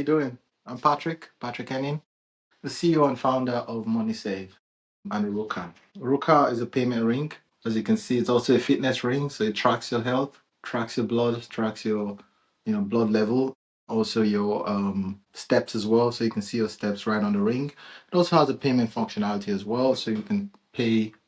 You doing? I'm Patrick Henning, the CEO and founder of Monesave and Orukka. Orukka is a payment ring. As you can see, it's also a fitness ring, so it tracks your health, tracks your blood, tracks your, blood level, also your steps as well, so you can see your steps right on the ring. It also has a payment functionality as well, so you can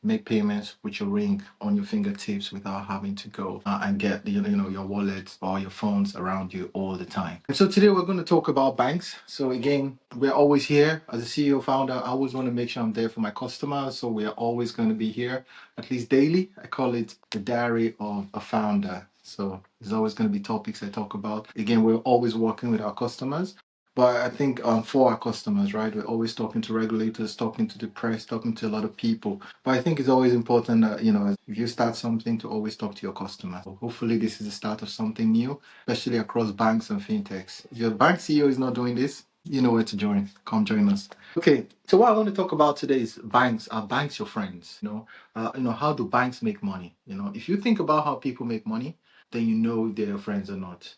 make payments with your ring on your fingertips without having to go and get your wallet or your phones around you all the time. And so today we're going to talk about banks. So again, we're always here as a CEO founder. I always want to make sure I'm there for my customers, so we're always going to be here at least daily. I call it the diary of a founder. So there's always going to be topics I talk about. Again, we're always working with our customers. But I think for our customers, right, we're always talking to regulators, talking to the press, talking to a lot of people. But I think it's always important that, if you start something, to always talk to your customer. So hopefully this is the start of something new, especially across banks and fintechs. If your bank CEO is not doing this, you know where to join. Come join us. Okay, so what I want to talk about today is banks. Are banks your friends? How do banks make money? If you think about how people make money, then you know if they're your friends or not.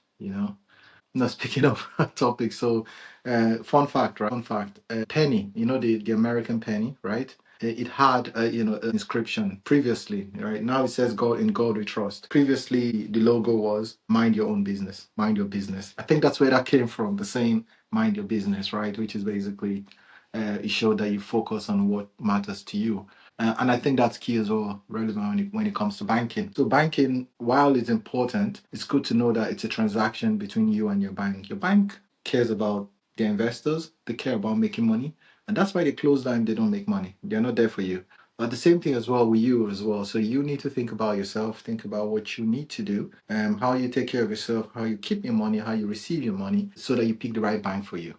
Now, speaking of topic, so fun fact, right? Fun fact: penny, the American penny, right? It had an inscription previously, right? Now it says "God in God we trust." Previously, the logo was "Mind your own business, mind your business." I think that's where that came from, the saying "Mind your business," right? Which is basically it showed that you focus on what matters to you. And I think that's key as well, relevant when it comes to banking. So banking, while it's important, it's good to know that it's a transaction between you and your bank. Your bank cares about their investors, they care about making money, and that's why they close down, they don't make money. They're not there for you. But the same thing as well with you as well. So you need to think about yourself, think about what you need to do, how you take care of yourself, how you keep your money, how you receive your money, so that you pick the right bank for you.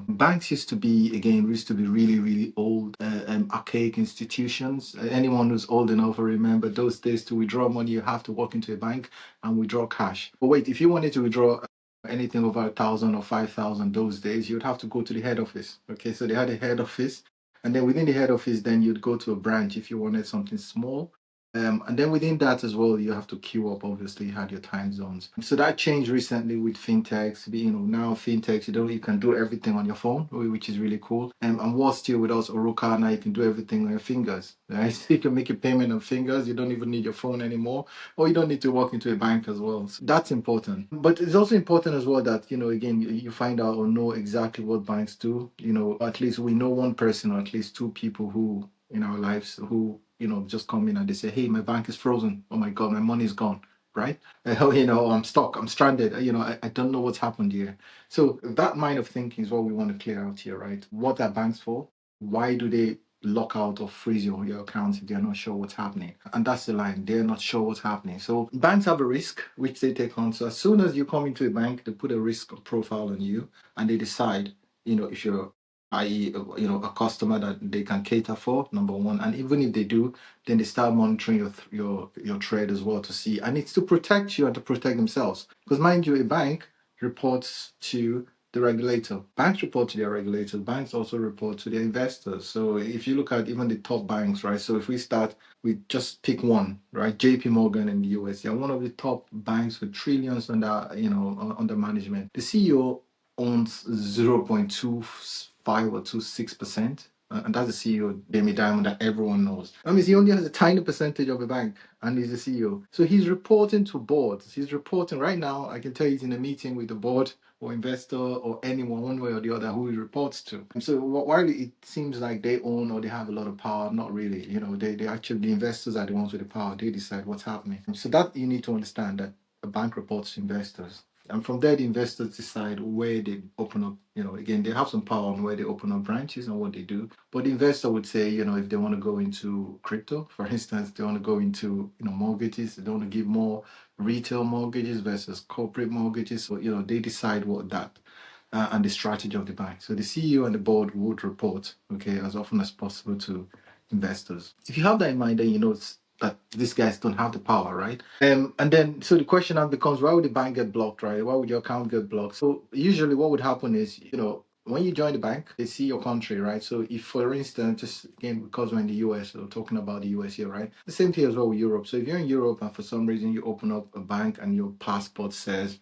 Banks used to be really, really old, archaic institutions. Anyone who's old enough will remember those days. To withdraw money, you have to walk into a bank and withdraw cash. But wait, if you wanted to withdraw anything over 1,000 or 5,000 those days, you'd have to go to the head office. Okay, so they had a head office. And then within the head office, then you'd go to a branch if you wanted something small. And then within that as well, you have to queue up. Obviously, you had your time zones. So that changed recently with fintechs. Now fintechs, you can do everything on your phone, which is really cool. And what's still with us, Orukka, now you can do everything on your fingers. Right? So you can make a payment on fingers. You don't even need your phone anymore, or you don't need to walk into a bank as well. So that's important. But it's also important as well that again, you find out or know exactly what banks do. At least we know one person or at least two people who in our lives who just come in and they say, hey, my bank is frozen, oh my god, my money is gone, right? I'm stuck, I'm stranded, I don't know what's happened here. So that mind of thinking is what we want to clear out here, right? What are banks for? Why do they lock out or freeze your accounts if they're not sure what's happening? And that's the line, they're not sure what's happening. So banks have a risk which they take on. So as soon as you come into a bank, they put a risk profile on you and they decide if you're, i.e., a customer that they can cater for, number one. And even if they do, then they start monitoring your trade as well to see. And it's to protect you and to protect themselves. Because mind you, a bank reports to the regulator. Banks report to their regulators. Banks also report to their investors. So if you look at even the top banks, right? So if we start, we just pick one, right? JP Morgan in the US. They're one of the top banks with trillions under management. The CEO owns 0.25 or 26%. And that's the CEO, Jamie Dimon, that everyone knows. That means he only has a tiny percentage of a bank and he's the CEO. So he's reporting to boards. He's reporting right now. I can tell you he's in a meeting with the board or investor or anyone, one way or the other, who he reports to. So while it seems like they own or they have a lot of power, not really. They actually, the investors are the ones with the power. They decide what's happening. So that you need to understand that a bank reports to investors. And from there, the investors decide where they open up. Again, they have some power on where they open up branches and what they do. But the investor would say, if they want to go into crypto, for instance, they want to go into, mortgages, they want to give more retail mortgages versus corporate mortgages. So, they decide what that and the strategy of the bank. So the CEO and the board would report, okay, as often as possible to investors. If you have that in mind, then you know that these guys don't have the power, right? And then so the question now becomes, why would the bank get blocked, right? Why would your account get blocked? So usually what would happen is, when you join the bank, they see your country, right? So if, for instance, just again, because we're in the US, so we're talking about the US here, right? The same thing as well with Europe. So if you're in Europe and for some reason you open up a bank and your passport says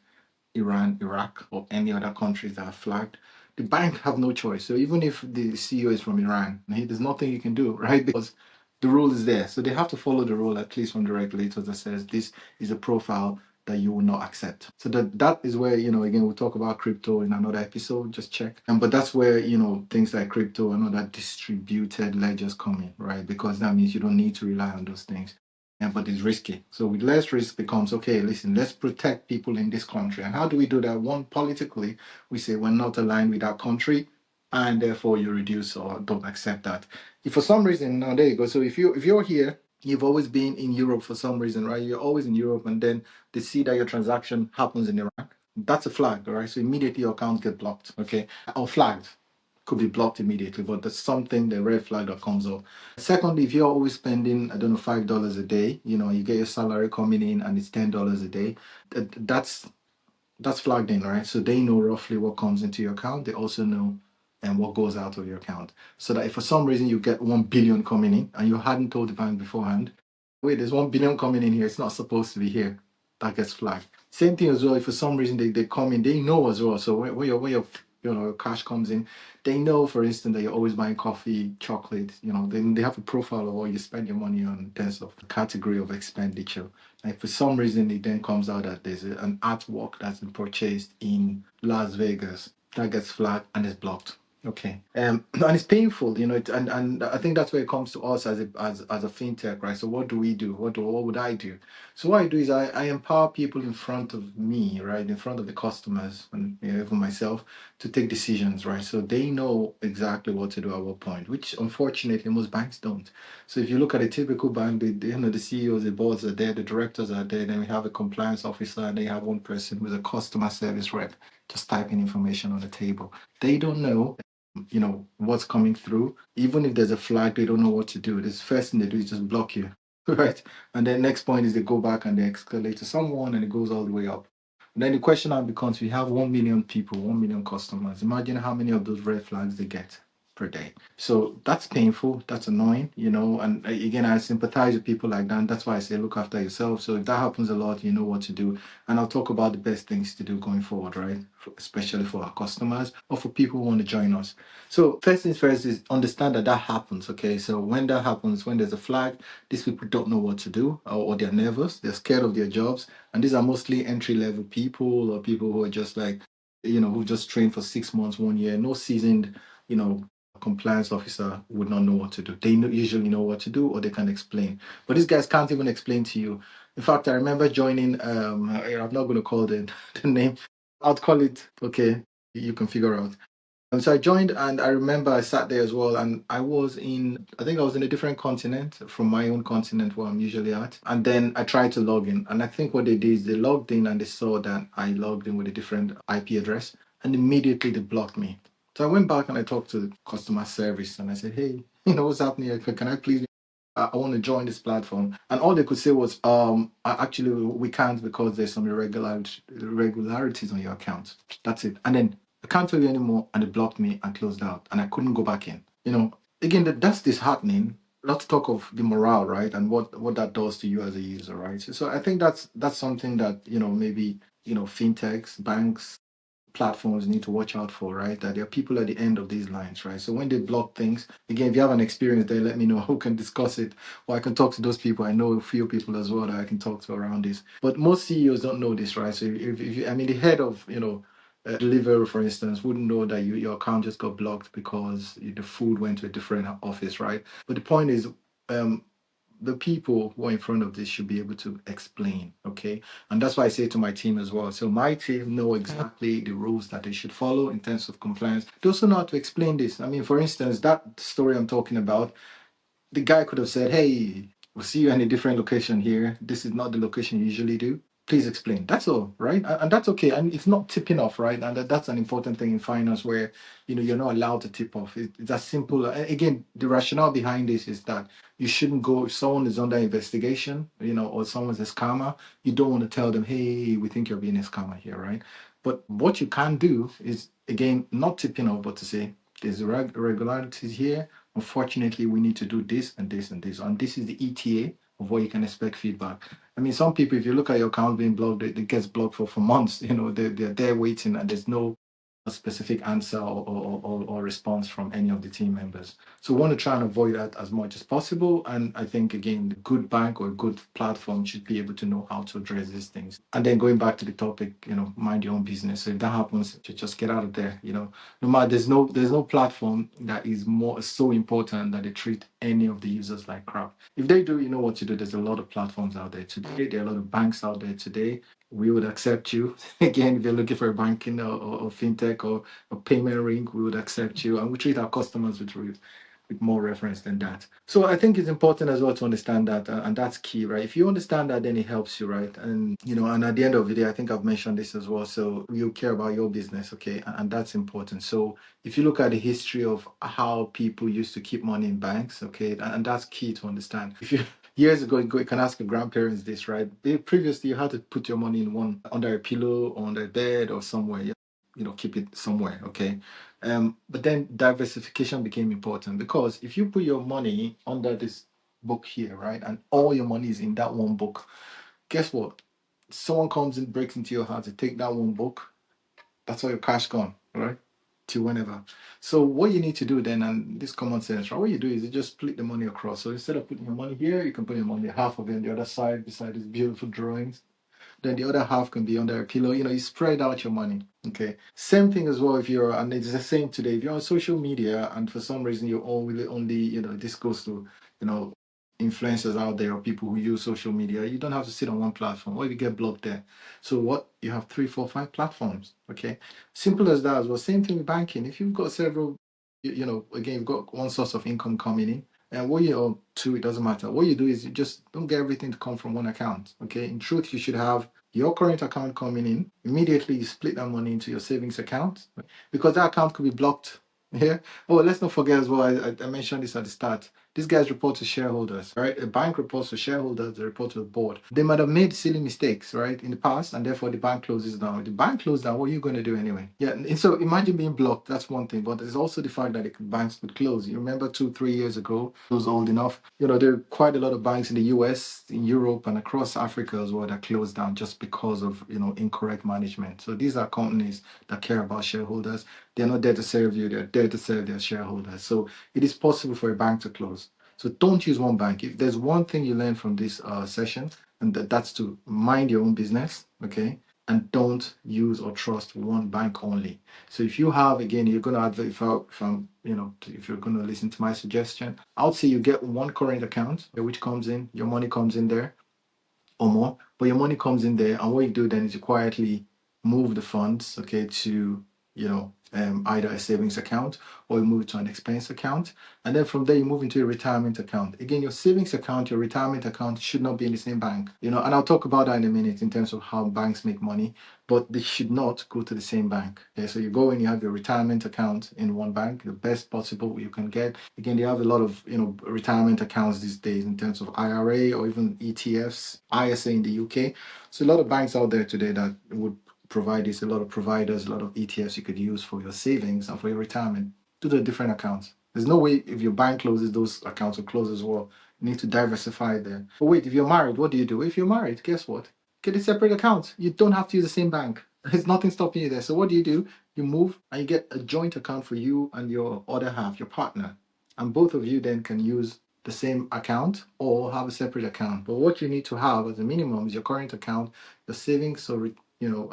Iran, Iraq, or any other countries that are flagged, the bank have no choice. So even if the CEO is from Iran, there's nothing you can do, right? Because the rule is there. So they have to follow the rule, at least from the regulators, that says this is a profile that you will not accept. So that is where, again, we'll talk about crypto in another episode, just check. But that's where, things like crypto and all that distributed ledgers come in, right? Because that means you don't need to rely on those things. But it's risky. So with less risk becomes, okay, listen, let's protect people in this country. And how do we do that? One, politically, we say we're not aligned with that country, and therefore you reduce or don't accept that. If for some reason, now there you go. So if you're here, you've always been in Europe for some reason, right? You're always in Europe, and then they see that your transaction happens in Iran. That's a flag, all right? So immediately your account get blocked, okay? Or flagged. Could be blocked immediately, but there's something, the red flag that comes up. Secondly, if you're always spending, I don't know, $5 a day, you get your salary coming in and it's $10 a day, that's flagged in, right? So they know roughly what comes into your account. They also know and what goes out of your account. So that if for some reason you get 1 billion coming in and you hadn't told the bank beforehand, wait, there's 1 billion coming in here, it's not supposed to be here. That gets flagged. Same thing as well, if for some reason they come in, they know as well. So when your cash comes in, they know, for instance, that you're always buying coffee, chocolate, then they have a profile of what you spend your money on in terms of the category of expenditure. And for some reason, it then comes out that there's an artwork that's been purchased in Las Vegas that gets flagged and is blocked. Okay. And it's painful, and I think that's where it comes to us as a fintech, right? So what do we do? What would I do? So what I do is I empower people in front of me, right, in front of the customers and even myself to take decisions, right? So they know exactly what to do at what point, which unfortunately most banks don't. So if you look at a typical bank, the CEOs, the boards are there, the directors are there, then we have a compliance officer, and they have one person who's a customer service rep just typing information on the table. They don't know what's coming through. Even if there's a flag, they don't know what to do. This first thing they do is just block you. Right. And then next point is they go back and they escalate to someone and it goes all the way up. And then the question now becomes, we have 1 million people, 1 million customers. Imagine how many of those red flags they get per day. So that's painful. That's annoying, and again, I sympathize with people like that. And that's why I say look after yourself. So if that happens a lot, you know what to do. And I'll talk about the best things to do going forward, right? Especially for our customers or for people who want to join us. So first things first is understand that happens, okay? So when that happens, when there's a flag, these people don't know what to do, or they're nervous, they're scared of their jobs. And these are mostly entry-level people or people who are just like, who just trained for 6 months, 1 year, no seasoned, compliance officer would not know what to do. They usually know what to do or they can explain. But these guys can't even explain to you. In fact, I remember joining, I'm not going to call the name, I'll call it, okay, you can figure out. And so I joined, and I remember I sat there as well, and I think I was in a different continent from my own continent where I'm usually at. And then I tried to log in, and I think what they did is they logged in and they saw that I logged in with a different IP address, and immediately they blocked me. So I went back and I talked to the customer service, and I said, "Hey, what's happening here? Can I please? I want to join this platform." And all they could say was, Actually, we can't because there's some irregularities on your account. That's it." And then I can't tell you anymore, and they blocked me and closed out, and I couldn't go back in. Again, that's disheartening. Not to talk of the morale, right, and what that does to you as a user, right? So I think that's something that maybe fintechs, banks, platforms need to watch out for, right? That there are people at the end of these lines, right? So when they block things, again, if you have an experience there, let me know who can discuss it, or I can talk to those people. I know a few people as well that I can talk to around this. But most CEOs don't know this, right? So if you, I mean, the head of Deliveroo, for instance, wouldn't know that your account just got blocked because the food went to a different office, right? But the point is, um, the people who are in front of this should be able to explain, okay? And that's why I say to my team as well. So my team know exactly the rules that they should follow in terms of compliance. They also know how to explain this. I mean, for instance, that story I'm talking about, the guy could have said, "Hey, we'll see you in a different location here. This is not the location you usually do. Please explain." That's all, right? And that's okay. And it's not tipping off, right? And that's an important thing in finance where, you're not allowed to tip off. It's as simple. Again, the rationale behind this is that you shouldn't go, if someone is under investigation, or someone's a scammer, you don't want to tell them, "Hey, we think you're being a scammer here," right? But what you can do is, again, not tipping off, but to say, "There's irregularities here. Unfortunately, we need to do this and this and this. And this is the ETA of what you can expect feedback. I mean, some people, if you look at your account being blocked, it gets blocked for months. They're there waiting, and there's no specific answer or response from any of the team members. So we want to try and avoid that as much as possible. And I think, again, a good bank or a good platform should be able to know how to address these things. And then going back to the topic, mind your own business. So if that happens, just get out of there. No matter, there's no platform that is more so important that they treat any of the users like crap. If they do, you know what to do. There's a lot of platforms out there today. There are a lot of banks out there today. We would accept you. Again, if you're looking for a banking or fintech or a payment ring, we would accept you. And we treat our customers with more reference than that. So I think it's important as well to understand that, and that's key, right? If you understand that, then it helps you, right? And at the end of the day, I think I've mentioned this as well. So you care about your business, okay, and that's important. So if you look at the history of how people used to keep money in banks, okay, and that's key to understand. If you Years ago, you can ask your grandparents this, right? Previously, you had to put your money in one under a pillow, or under a bed, or somewhere. Keep it somewhere, okay? But then diversification became important because if you put your money under this book here, right, and all your money is in that one book, guess what? Someone comes and breaks into your house to take that one book. That's all your cash gone, right? To whenever. So what you need to do then, and this common sense, right? What you do is you just split the money across. So instead of putting your money here, you can put your money half of it on the other side beside these beautiful drawings. Then the other half can be under a pillow. You spread out your money. Okay. Same thing as well if you're, and it's the same today. If you're on social media and for some reason you only, this goes to, influencers out there or people who use social media, you don't have to sit on one platform or you get blocked there. So what? You have 3, 4, 5 platforms. Okay. Simple as that as well. Same thing with banking. If you've got several, again, you've got one source of income coming in, and what you own two, it doesn't matter. What you do is you just don't get everything to come from one account. Okay. In truth, you should have your current account coming in. Immediately you split that money into your savings account because that account could be blocked. Yeah. Oh, let's not forget as well. I mentioned this at the start. These guys report to shareholders, right? A bank reports to shareholders, they report to the board. They might have made silly mistakes, right, in the past, and therefore the bank closes down. If the bank closes down, what are you going to do anyway? Yeah, and so imagine being blocked. That's one thing, but there's also the fact that the banks could close. You remember 2, 3 years ago, it was old enough. There are quite a lot of banks in the US, in Europe, and across Africa as well that closed down just because of incorrect management. So these are companies that care about shareholders. They're not there to serve you; they're there to serve their shareholders. So it is possible for a bank to close. So don't use one bank. If there's one thing you learn from this session, and that's to mind your own business, okay? And don't use or trust one bank only. So if you have, again, you're going to advert, if you're going to listen to my suggestion, I would say you get one current account, which comes in, your money comes in there or more, but your money comes in there, and what you do then is you quietly move the funds, okay, to either a savings account or you move it to an expense account, and then from there you move into a retirement account. Again, your savings account, your retirement account should not be in the same bank, and I'll talk about that in a minute in terms of how banks make money, but they should not go to the same bank. Okay, so you go and you have your retirement account in one bank, the best possible you can get. Again, they have a lot of retirement accounts these days in terms of IRA or even ETFs, ISA in the UK. So a lot of banks out there today that would provide this, a lot of providers, a lot of ETFs you could use for your savings and for your retirement. Those are different accounts. There's no way if your bank closes, those accounts will close as well. You need to diversify there. But wait, if you're married, what do you do? If you're married, guess what? Get a separate account. You don't have to use the same bank. There's nothing stopping you there. So what do? You move and you get a joint account for you and your other half, your partner. And both of you then can use the same account or have a separate account. But what you need to have as a minimum is your current account, your savings or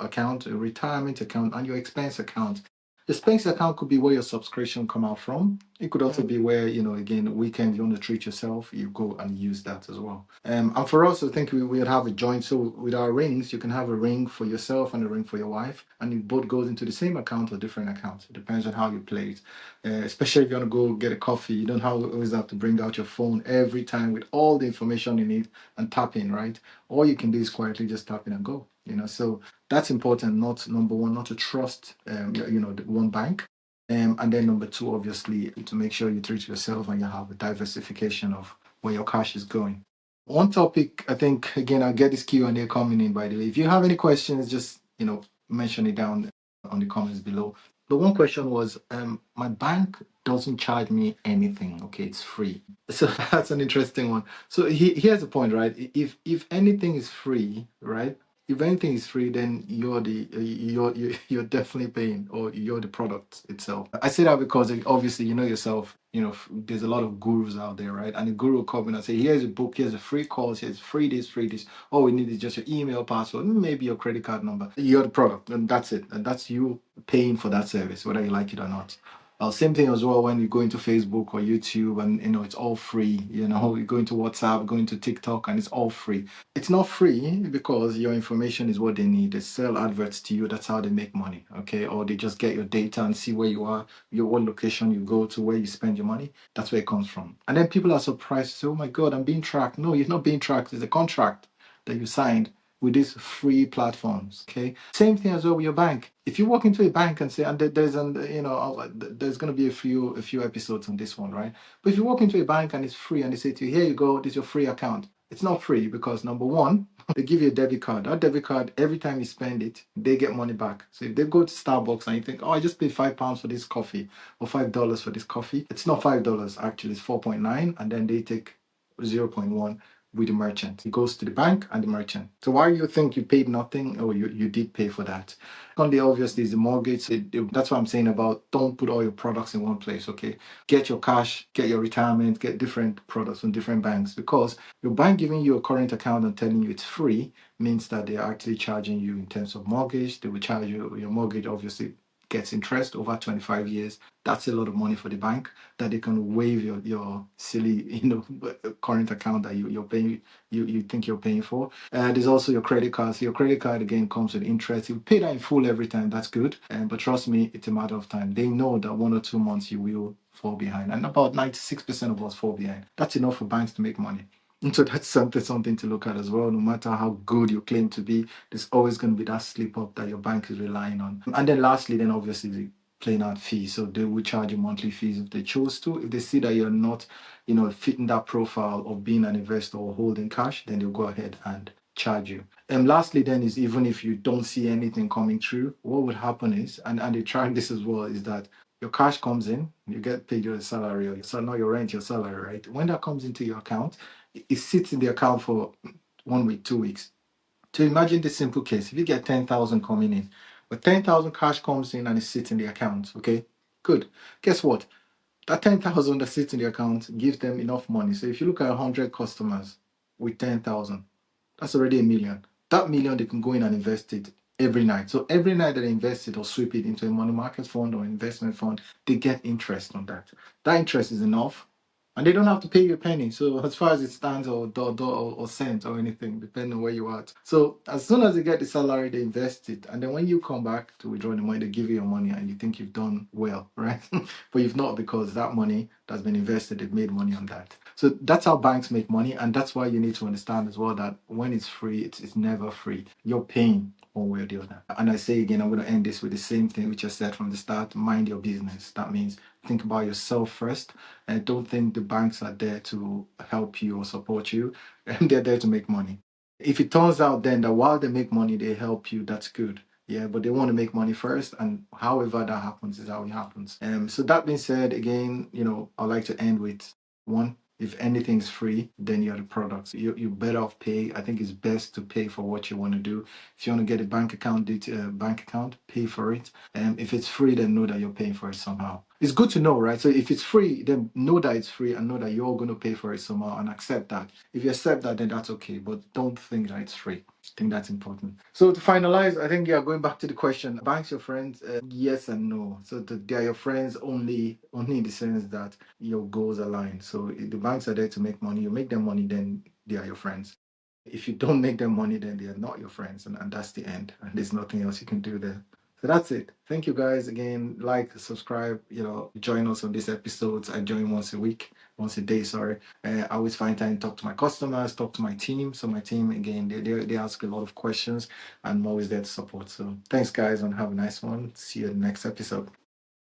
account, a retirement account, and your expense account. The expense account could be where your subscription come out from. It could also be where, again, weekend you want to treat yourself, you go and use that as well. And for us, I think we would have a joint. So with our rings, you can have a ring for yourself and a ring for your wife, and it both goes into the same account or different accounts. It depends on how you play it. Especially if you want to go get a coffee, you don't always have to bring out your phone every time with all the information you need and tap in, right? All you can do is quietly just tap in and go. So that's important. Not number one, not to trust, the one bank. And then number two, obviously, to make sure you treat yourself and you have a diversification of where your cash is going. One topic, I think, again, I'll get this Q&A coming in, by the way. If you have any questions, just, mention it down on the comments below. The one question was, my bank doesn't charge me anything. Okay, it's free. So that's an interesting one. So here's the point, right? If anything is free, right? If anything is free, then you're definitely paying, or you're the product itself. I say that because obviously you know yourself. There's a lot of gurus out there, right? And the guru will come in and say, "Here's a book. Here's a free course. Here's free this, free this. All we need is just your email, password, maybe your credit card number. You're the product, and that's it. And that's you paying for that service, whether you like it or not." Same thing as well when you go into Facebook or YouTube, and it's all free. You go into WhatsApp, go into TikTok, and it's all free. It's not free because your information is what they need. They sell adverts to you. That's how they make money. Okay, or they just get your data and see where you are, your what location you go to, where you spend your money. That's where it comes from. And then people are surprised. Say, "Oh my God, I'm being tracked." No, you're not being tracked. It's a contract that you signed with these free platforms. Okay. Same thing as well with your bank. If you walk into a bank and say, and there's going to be a few episodes on this one, right? But if you walk into a bank and it's free and they say to you, "Here you go, this is your free account." It's not free because number one, they give you a debit card. That debit card, every time you spend it, they get money back. So if they go to Starbucks and you think, "Oh, I just paid £5 for this coffee, or $5 for this coffee," it's not $5 actually, it's 4.9, and then they take 0.1 with the merchant. It goes to the bank and the merchant. So why you think you paid nothing? Oh, you did pay for that. Secondly, obviously, is the mortgage. That's what I'm saying about don't put all your products in one place, okay? Get your cash, get your retirement, get different products from different banks, because your bank giving you a current account and telling you it's free means that they're actually charging you in terms of mortgage. They will charge you, your mortgage obviously gets interest over 25 years. That's a lot of money for the bank that they can waive your silly current account that you're paying, you think you're paying for. There's also your credit card. So your credit card again comes with interest. You pay that in full every time. That's good. But trust me, it's a matter of time. They know that 1 or 2 months you will fall behind, and about 96% of us fall behind. That's enough for banks to make money. And so that's something to look at as well. No matter how good you claim to be, there's always going to be that slip up that your bank is relying on. And then lastly, then obviously the playing out fees. So they will charge you monthly fees if they choose to. If they see that you're not, fitting that profile of being an investor or holding cash, then they'll go ahead and charge you. And lastly, then is even if you don't see anything coming through, what would happen is, and they track this as well, is that your cash comes in, you get paid your salary, or not your rent, your salary, right? When that comes into your account, it sits in the account for 1 week, 2 weeks. So imagine this simple case. If you get 10,000 coming in, but 10,000 cash comes in and it sits in the account, okay? Good. Guess what? That 10,000 that sits in the account gives them enough money. So if you look at 100 customers with 10,000, that's already a million. That million, they can go in and invest it every night. So every night that they invest it or sweep it into a money market fund or investment fund, they get interest on that. That interest is enough. And they don't have to pay you a penny. So as far as it stands, or or cent or anything, depending on where you are. So as soon as they get the salary, they invest it. And then when you come back to withdraw the money, they give you your money and you think you've done well, right? But you've not, because that money that's been invested, they've made money on that. So that's how banks make money. And that's why you need to understand as well that when it's free, it's never free. You're paying one way or the other. And I say again, I'm going to end this with the same thing which I said from the start: mind your business. That means think about yourself first, and don't think the banks are there to help you or support you. And they're there to make money. If it turns out then that while they make money, they help you, that's good. Yeah, but they want to make money first, and however that happens is how it happens. So that being said, again, I'd like to end with one. If anything's free, then you're the product. You're better off pay. I think it's best to pay for what you want to do. If you want to get a bank account, pay for it. If it's free, then know that you're paying for it somehow. It's good to know, right? So if it's free, then know that it's free and know that you're going to pay for it somehow and accept that. If you accept that, then that's okay. But don't think that it's free. I think that's important. So to finalize, I think, yeah, going back to the question, banks your friends? Yes and no. So they are your friends only in the sense that your goals align. So if the banks are there to make money, you make them money, then they are your friends. If you don't make them money, then they are not your friends, and that's the end. And there's nothing else you can do there. So that's it. Thank you guys again. Like, subscribe, join us on these episodes. I join once a week, once a day, sorry. I always find time to talk to my customers, talk to my team. So my team, again, they ask a lot of questions. I'm always there to support. So thanks guys, and have a nice one. See you in the next episode.